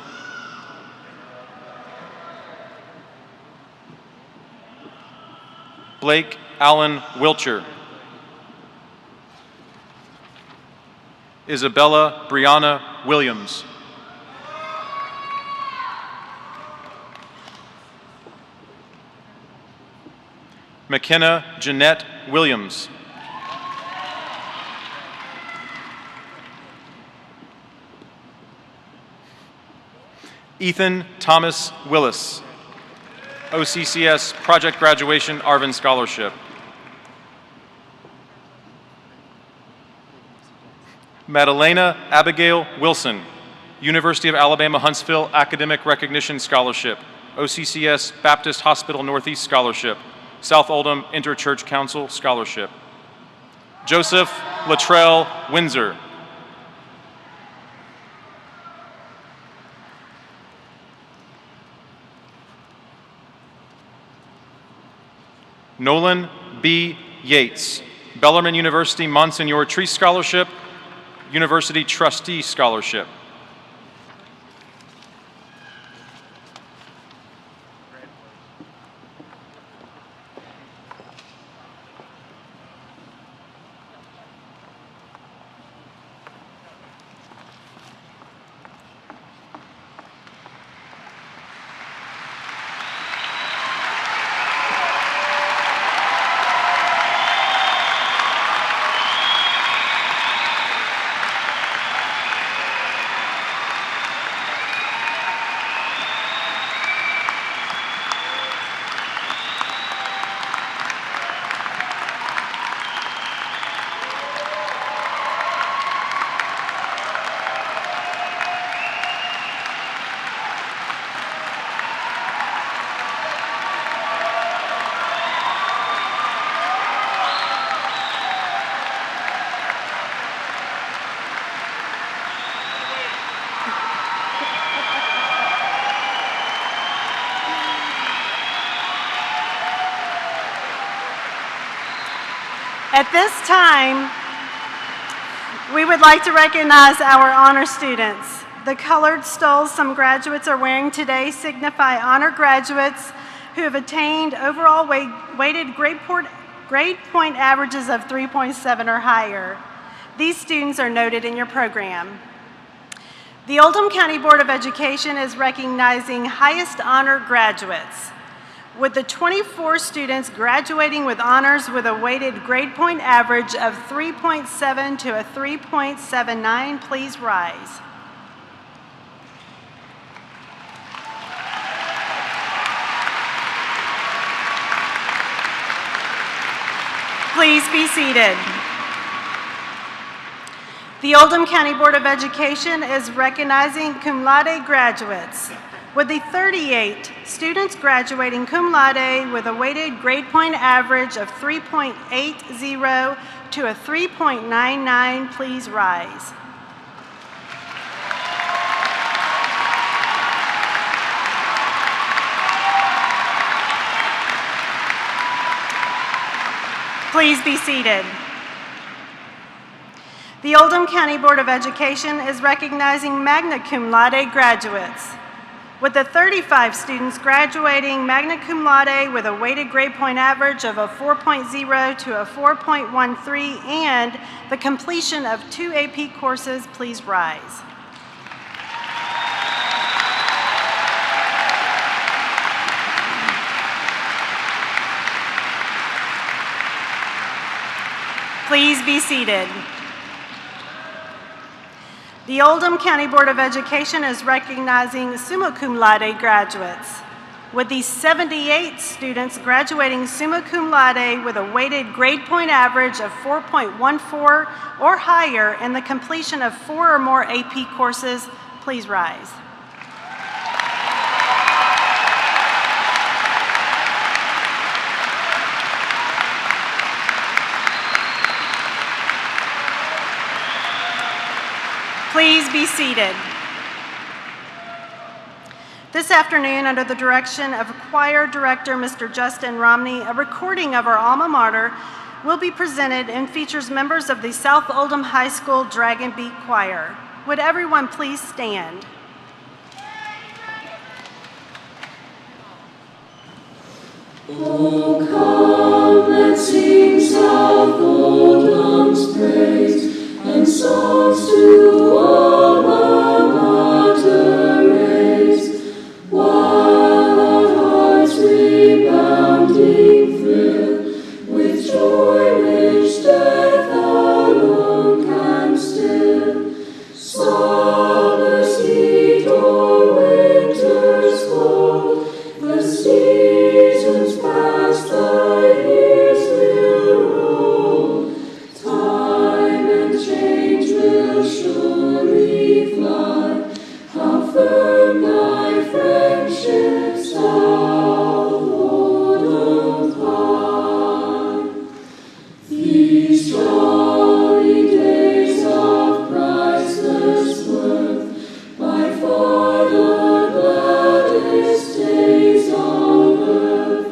[SPEAKER 5] Blake Allen Wilcher. Isabella Brianna Williams. McKenna Jeanette Williams. Ethan Thomas Willis, OCCS Project Graduation Arvin Scholarship. Madalena Abigail Wilson, University of Alabama Huntsville Academic Recognition Scholarship, OCCS Baptist Hospital Northeast Scholarship, South Oldham Interchurch Council Scholarship. Joseph Latrell Windsor. Nolan B. Yates, Bellarmine University Monsignor Tree Scholarship, University Trustee Scholarship.
[SPEAKER 1] At this time, we would like to recognize our honor students. The colored stoles some graduates are wearing today signify honor graduates who have attained overall weighted grade point averages of 3.7 or higher. These students are noted in your program. The Oldham County Board of Education is recognizing highest honor graduates. With the 24 students graduating with honors with a weighted grade point average of 3.7 to a 3.79, please rise. Please be seated. The Oldham County Board of Education is recognizing cum laude graduates. With the 38 students graduating cum laude with a weighted grade point average of 3.80 to a 3.99, please rise. Please be seated. The Oldham County Board of Education is recognizing magna cum laude graduates. With the 35 students graduating magna cum laude with a weighted grade point average of a 4.0 to a 4.13 and the completion of 2 AP courses, please rise. Please be seated. The Oldham County Board of Education is recognizing summa cum laude graduates. With the 78 students graduating summa cum laude with a weighted grade point average of 4.14 or higher and the completion of 4 or more AP courses, please rise. Please be seated. This afternoon, under the direction of choir director Mr. Justin Romney, a recording of our alma mater will be presented and features members of the South Oldham High School Dragon Beat Choir. Would everyone please stand?
[SPEAKER 6] Oh, come, let's sing South Oldham's praise, and songs to alma mater raise, while our hearts rebounding thrill with joy which death alone can still. Summer's heat or winter's cold, the seasons past, the years will roll. Time and change will surely fly. How firm thy friendship, South Oldham High. These jolly days of priceless worth, by far the gladdest days on earth,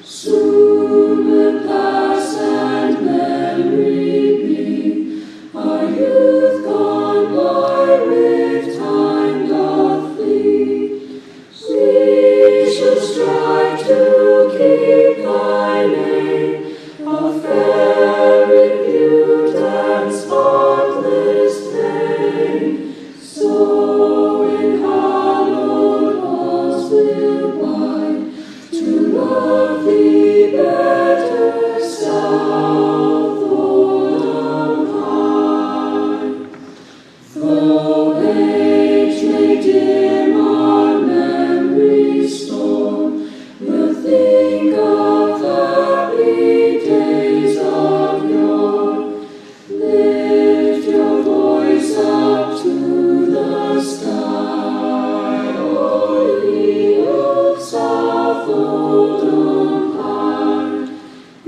[SPEAKER 6] soon will pass and memory be. Our youth gone by with time doth flee. We shall strive to keep thy name, a fair repute and spotless fame. So in hallowed halls we'll bide, to love thee better, South Oldham High. Though age may dim our memory's storm, we'll think of happy days of yore. Lift your voice up to the sky, O ye of South Oldham High.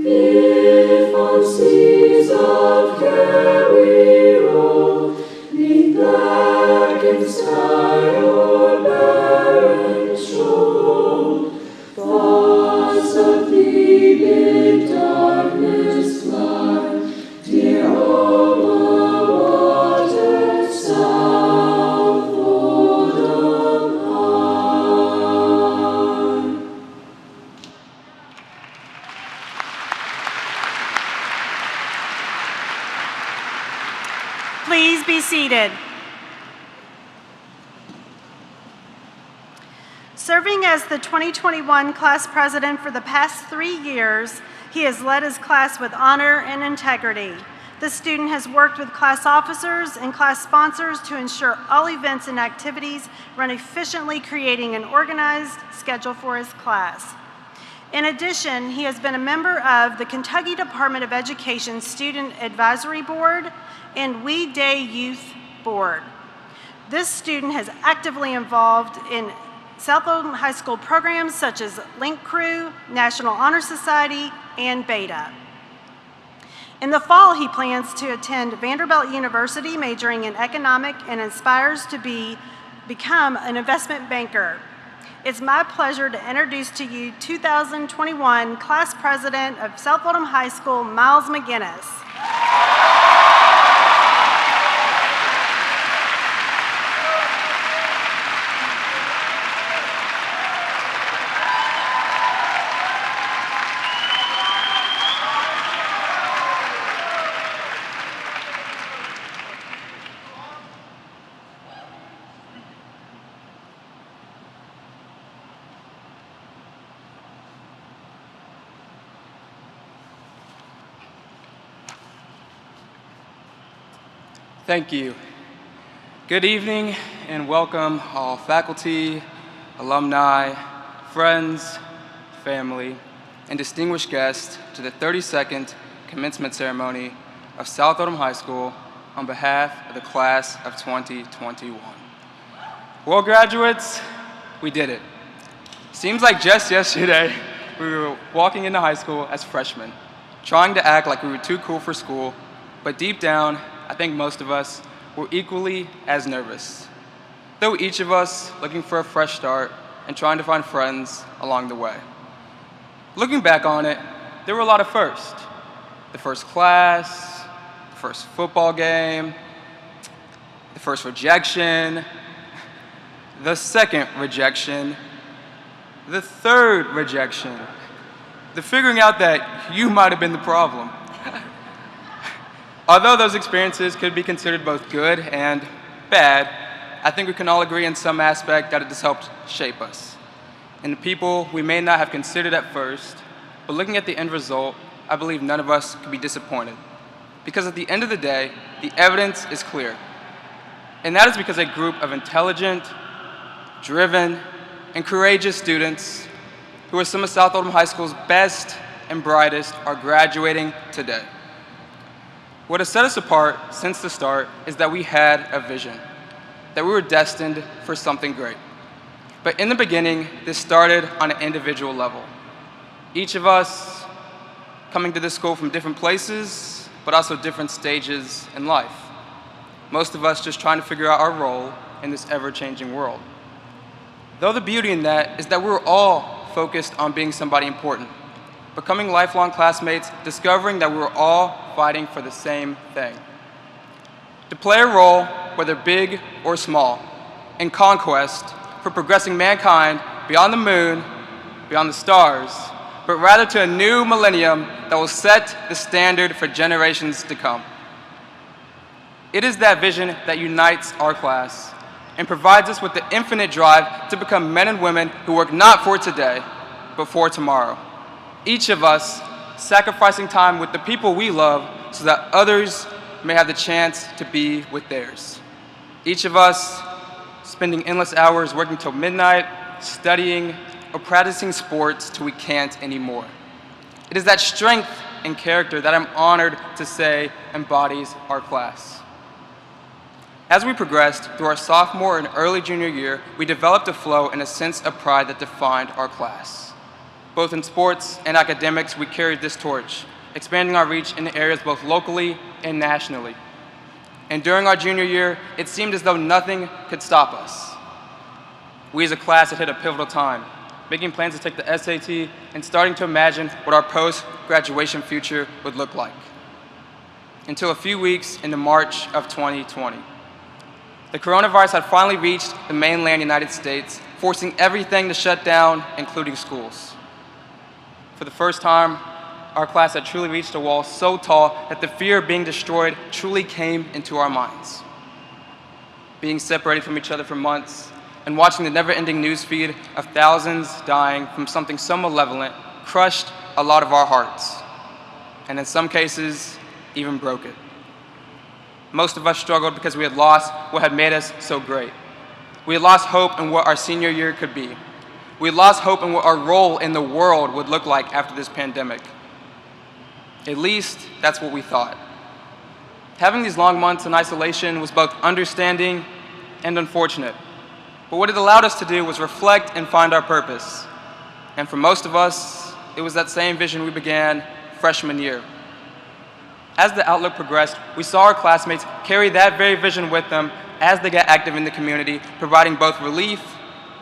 [SPEAKER 6] If on seas of care we roll, 'neath blackened sky or barren shore, thoughts of thee bid darkness fly, dear alma mater, South Oldham High.
[SPEAKER 1] Please be seated. Serving as the 2021 class president for the past 3 years, he has led his class with honor and integrity. The student has worked with class officers and class sponsors to ensure all events and activities run efficiently, creating an organized schedule for his class. In addition, he has been a member of the Kentucky Department of Education Student Advisory Board and We Day Youth Board. This student has actively involved in South Oldham High School programs such as Link Crew, National Honor Society, and Beta. In the fall, he plans to attend Vanderbilt University, majoring in economic, and aspires to become an investment banker. It's my pleasure to introduce to you 2021 class president of South Oldham High School, Miles McGinnis.
[SPEAKER 7] Thank you. Good evening and welcome all faculty, alumni, friends, family, and distinguished guests to the 32nd commencement ceremony of South Oldham High School on behalf of the class of 2021. Well, graduates, we did it. Seems like just yesterday we were walking into high school as freshmen, trying to act like we were too cool for school, but deep down, I think most of us were equally as nervous, though each of us looking for a fresh start and trying to find friends along the way. Looking back on it, there were a lot of firsts. The first class, the first football game, the first rejection, the second rejection, the third rejection, the figuring out that you might have been the problem. Although those experiences could be considered both good and bad, I think we can all agree in some aspect that it has helped shape us. And the people we may not have considered at first, but looking at the end result, I believe none of us could be disappointed. Because at the end of the day, the evidence is clear. And that is because a group of intelligent, driven, and courageous students who are some of South Oldham High School's best and brightest are graduating today. What has set us apart since the start is that we had a vision, that we were destined for something great. But in the beginning, this started on an individual level. Each of us coming to this school from different places, but also different stages in life. Most of us just trying to figure out our role in this ever-changing world. Though the beauty in that is that we're all focused on being somebody important, becoming lifelong classmates, discovering that we're all fighting for the same thing. To play a role, whether big or small, in conquest for progressing mankind beyond the moon, beyond the stars, but rather to a new millennium that will set the standard for generations to come. It is that vision that unites our class and provides us with the infinite drive to become men and women who work not for today, but for tomorrow. Each of us sacrificing time with the people we love so that others may have the chance to be with theirs. Each of us spending endless hours working till midnight, studying, or practicing sports till we can't anymore. It is that strength and character that I'm honored to say embodies our class. As we progressed through our sophomore and early junior year, we developed a flow and a sense of pride that defined our class. Both in sports and academics, we carried this torch, expanding our reach in areas both locally and nationally. And during our junior year, it seemed as though nothing could stop us. We as a class had hit a pivotal time, making plans to take the SAT and starting to imagine what our post-graduation future would look like. Until a few weeks into March of 2020. The coronavirus had finally reached the mainland United States, forcing everything to shut down, including schools. For the first time, our class had truly reached a wall so tall that the fear of being destroyed truly came into our minds. Being separated from each other for months and watching the never-ending news feed of thousands dying from something so malevolent crushed a lot of our hearts, and in some cases, even broke it. Most of us struggled because we had lost what had made us so great. We had lost hope in what our senior year could be. We had lost hope in what our role in the world would look like after this pandemic. At least, that's what we thought. Having these long months in isolation was both understanding and unfortunate. But what it allowed us to do was reflect and find our purpose. And for most of us, it was that same vision we began freshman year. As the outlook progressed, we saw our classmates carry that very vision with them as they got active in the community, providing both relief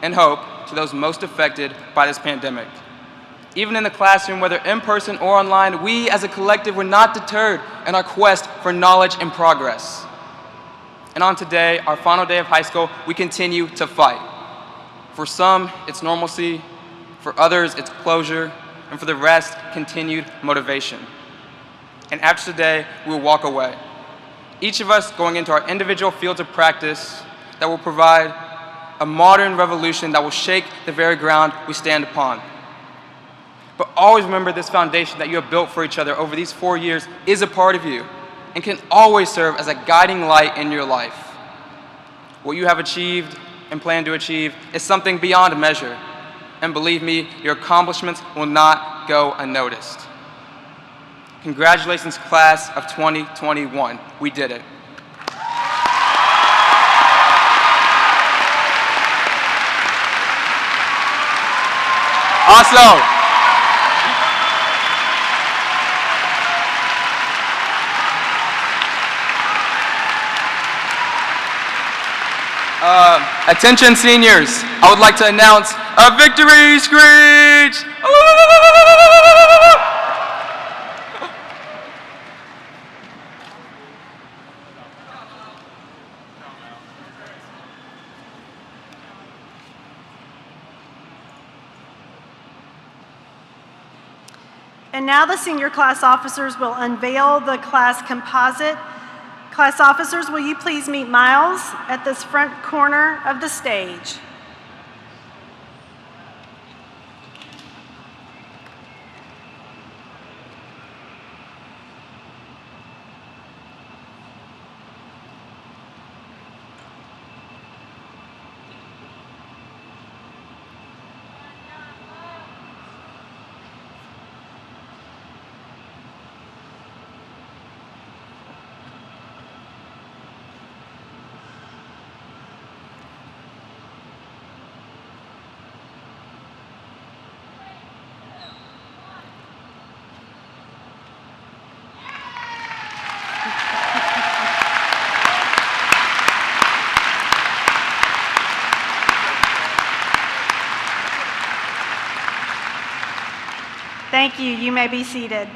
[SPEAKER 7] and hope to those most affected by this pandemic. Even in the classroom, whether in person or online, we as a collective were not deterred in our quest for knowledge and progress. And on today, our final day of high school, we continue to fight. For some, it's normalcy, for others, it's closure, and for the rest, continued motivation. And after today, we will walk away. Each of us going into our individual fields of practice that will provide a modern revolution that will shake the very ground we stand upon. But always remember this foundation that you have built for each other over these 4 years is a part of you and can always serve as a guiding light in your life. What you have achieved and plan to achieve is something beyond measure. And believe me, your accomplishments will not go unnoticed. Congratulations, class of 2021. We did it. Awesome. Attention seniors, I would like to announce a victory screech!
[SPEAKER 1] And now the senior class officers will unveil the class composite. Class officers, will you please meet Miles at this front corner of the stage? Thank you. You may be seated.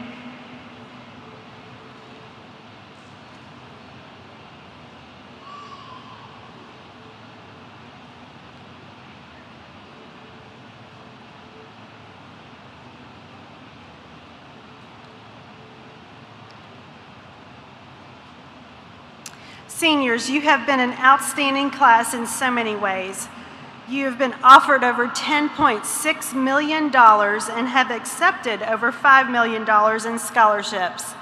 [SPEAKER 1] Seniors, you have been an outstanding class in so many ways. You have been offered over $10.6 million and have accepted over $5 million in scholarships.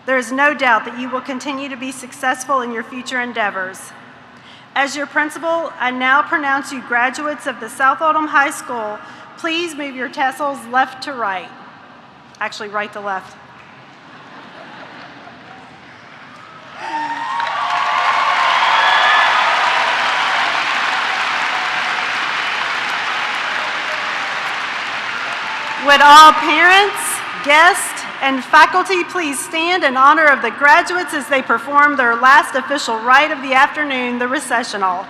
[SPEAKER 1] There is no doubt that you will continue to be successful in your future endeavors. As your principal, I now pronounce you graduates of the South Oldham High School. Please move your tassels left to right. Actually, right to left. Would all parents, guests, and faculty please stand in honor of the graduates as they perform their last official rite of the afternoon, the recessional.